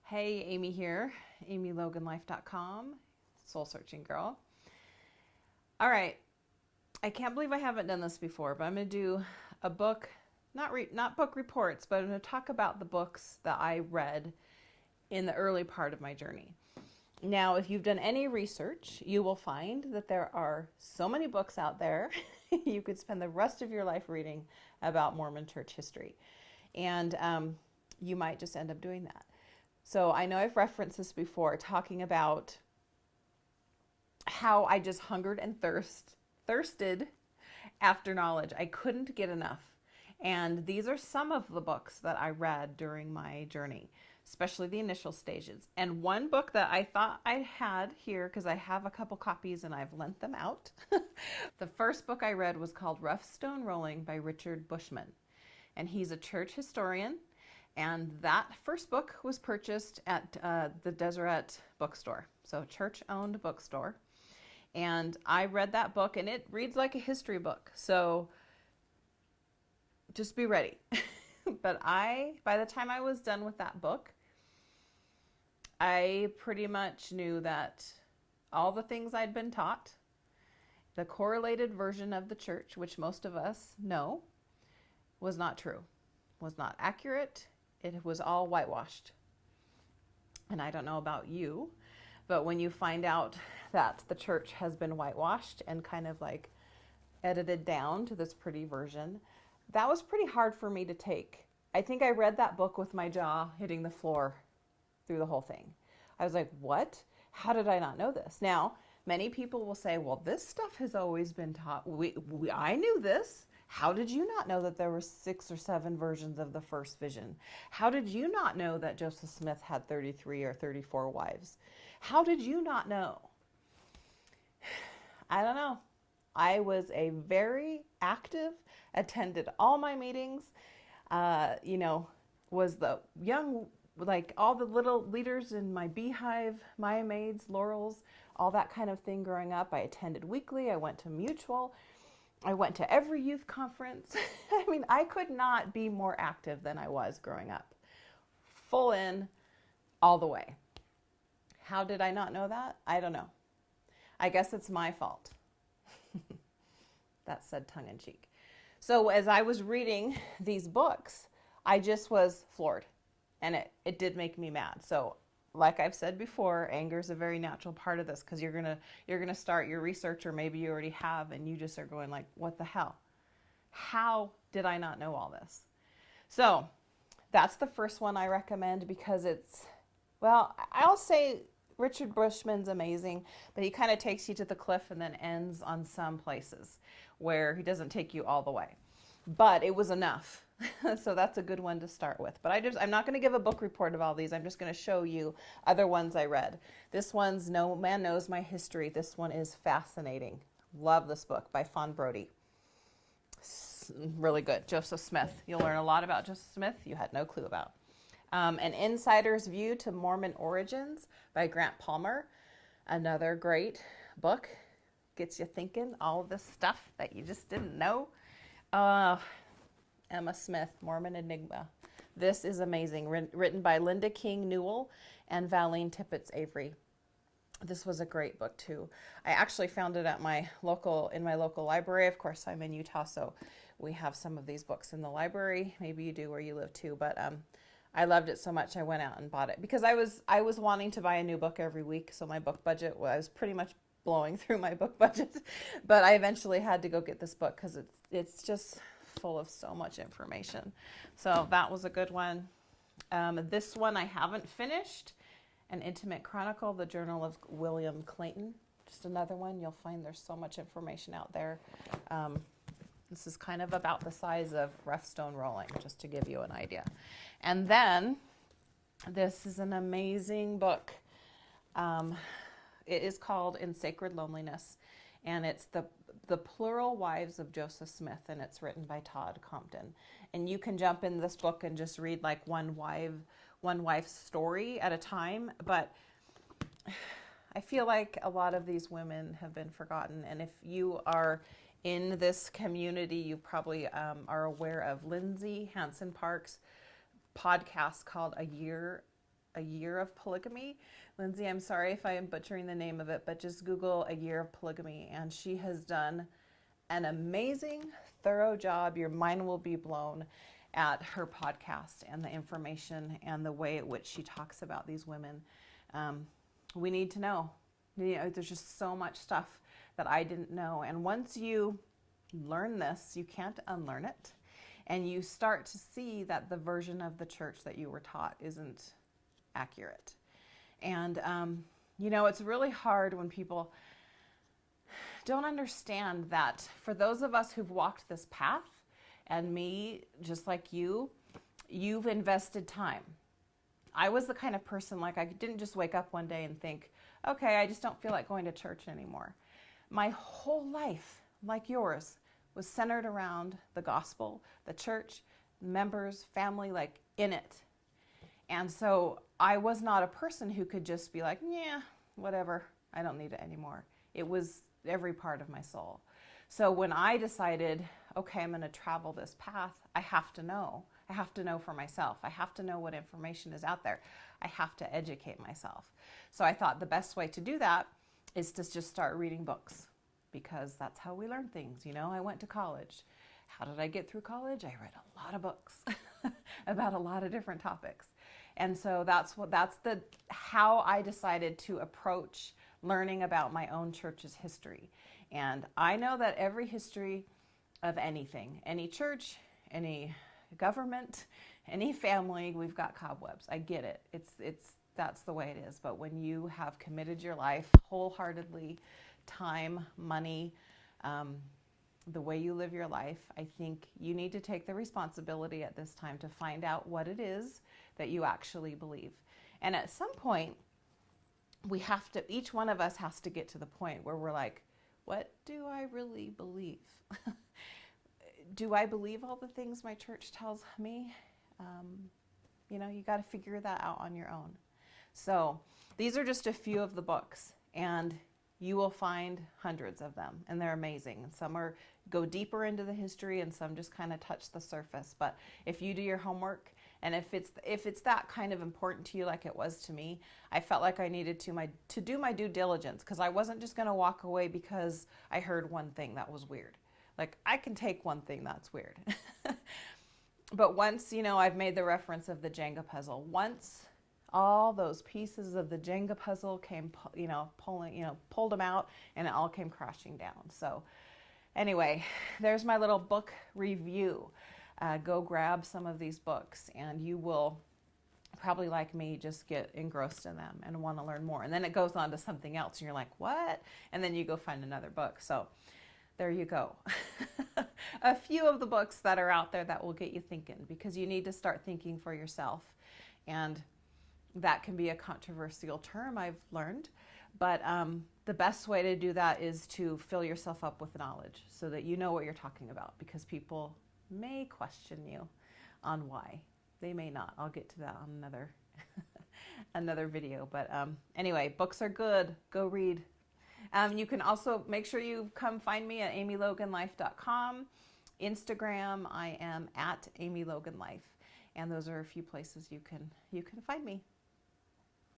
Hey, Amy here, amyloganlife.com, soul searching girl. All right, I can't believe I haven't done this before, but I'm going to do a book, not book reports, but I'm going to talk about the books that I read in the early part of my journey. Now, if you've done any research, you will find that there are so many books out there you could spend the rest of your life reading about Mormon church history. And you might just end up doing that. So I know I've referenced this before, talking about how I just hungered and thirsted after knowledge. I couldn't get enough. And these are some of the books that I read during my journey, especially the initial stages. And one book that I thought I had here, because I have a couple copies and I've lent them out. The first book I read was called Rough Stone Rolling by Richard Bushman. And he's a church historian. And that first book was purchased at the Deseret bookstore, so church-owned bookstore. And I read that book, and it reads like a history book. So just be ready. But by the time I was done with that book, I pretty much knew that all the things I'd been taught, the correlated version of the church, which most of us know, was not true, was not accurate. It was all whitewashed. And I don't know about you, but when you find out that the church has been whitewashed and kind of like edited down to this pretty version, that was pretty hard for me to take. I think I read that book with my jaw hitting the floor through the whole thing. I was like, what? How did I not know this? Now, many people will say, well, this stuff has always been taught. I knew this. How did you not know that there were 6 or 7 versions of the first vision? How did you not know that Joseph Smith had 33 or 34 wives? How did you not know? I don't know. I was a very active, attended all my meetings, was the young, like all the little leaders in my beehive, Maya Maids, Laurels, all that kind of thing growing up. I attended weekly. I went to Mutual. I went to every youth conference. I mean, I could not be more active than I was growing up. Full in, all the way. How did I not know that? I don't know. I guess it's my fault. That said tongue in cheek. So as I was reading these books, I just was floored. And it did make me mad. So like I've said before, anger is a very natural part of this, because you're gonna start your research, or maybe you already have, and you just are going like, what the hell? How did I not know all this? So that's the first one I recommend, because I'll say Richard Bushman's amazing, but he kind of takes you to the cliff and then ends on some places where he doesn't take you all the way. But it was enough. So that's a good one to start with. But I'm not going to give a book report of all these. I'm just going to show you other ones I read. This one's No Man Knows My History. This one is fascinating. Love this book by Fawn Brody. Really good. Joseph Smith. You'll learn a lot about Joseph Smith you had no clue about. An Insider's View to Mormon Origins by Grant Palmer. Another great book. Gets you thinking all of this stuff that you just didn't know. Emma Smith, Mormon Enigma. This is amazing. Written by Linda King Newell and Valine Tippett Avery. This was a great book too. I actually found it at my local library. Of course, I'm in Utah, so we have some of these books in the library. Maybe you do where you live too, but I loved it so much I went out and bought it, because I was wanting to buy a new book every week, so my book budget was pretty much blowing through my book budget. But I eventually had to go get this book, because it's just full of so much information. So that was a good one. This one I haven't finished, An Intimate Chronicle, the Journal of William Clayton. Just another one. You'll find there's so much information out there. This is kind of about the size of Rough Stone Rolling, just to give you an idea. And then this is an amazing book. It is called In Sacred Loneliness, and it's the Plural Wives of Joseph Smith, and it's written by Todd Compton. And you can jump in this book and just read like one wife's story at a time, but I feel like a lot of these women have been forgotten. And if you are in this community, you probably are aware of Lindsay Hansen Park's podcast called A Year A Year of Polygamy. Lindsay, I'm sorry if I am butchering the name of it, but just Google A Year of Polygamy, and she has done an amazing, thorough job. Your mind will be blown at her podcast and the information and the way at which she talks about these women. We need to know. There's just so much stuff that I didn't know. And once you learn this, you can't unlearn it. And you start to see that the version of the church that you were taught isn't accurate. And, it's really hard when people don't understand that for those of us who've walked this path, and me, just like you've invested time. I was the kind of person, like, I didn't just wake up one day and think, okay, I just don't feel like going to church anymore. My whole life, like yours, was centered around the gospel, the church, members, family, like in it. And so I was not a person who could just be like, yeah, whatever, I don't need it anymore. It was every part of my soul. So when I decided, okay, I'm going to travel this path, I have to know. I have to know for myself. I have to know what information is out there. I have to educate myself. So I thought the best way to do that is to just start reading books, because that's how we learn things. I went to college. How did I get through college? I read a lot of books about a lot of different topics. And so that's how I decided to approach learning about my own church's history. And I know that every history of anything, any church, any government, any family, we've got cobwebs. I get it. That's the way it is. But when you have committed your life wholeheartedly, time, money, the way you live your life, I think you need to take the responsibility at this time to find out what it is that you actually believe. And at some point, each one of us has to get to the point where we're like, what do I really believe? Do I believe all the things my church tells me? You got to figure that out on your own. So these are just a few of the books, and you will find hundreds of them, and they're amazing. And some go deeper into the history, and some just kind of touch the surface. But if you do your homework, and if it's that kind of important to you like it was to me, I felt like I needed to do my due diligence, because I wasn't just going to walk away because I heard one thing that was weird. Like, I can take one thing that's weird. But once, I've made the reference of the Jenga puzzle. Once all those pieces of the Jenga puzzle came, pulled them out, and it all came crashing down. So anyway, there's my little book review. Go grab some of these books, and you will probably, like me, just get engrossed in them and want to learn more. And then it goes on to something else, and you're like, what? And then you go find another book. So there you go. A few of the books that are out there that will get you thinking, because you need to start thinking for yourself. And that can be a controversial term, I've learned. But the best way to do that is to fill yourself up with knowledge so that you know what you're talking about, because people may question you on why. They may not. I'll get to that on another video. But anyway, books are good. Go read. You can also make sure you come find me at amyloganlife.com. Instagram, I am at amyloganlife. And those are a few places you can find me.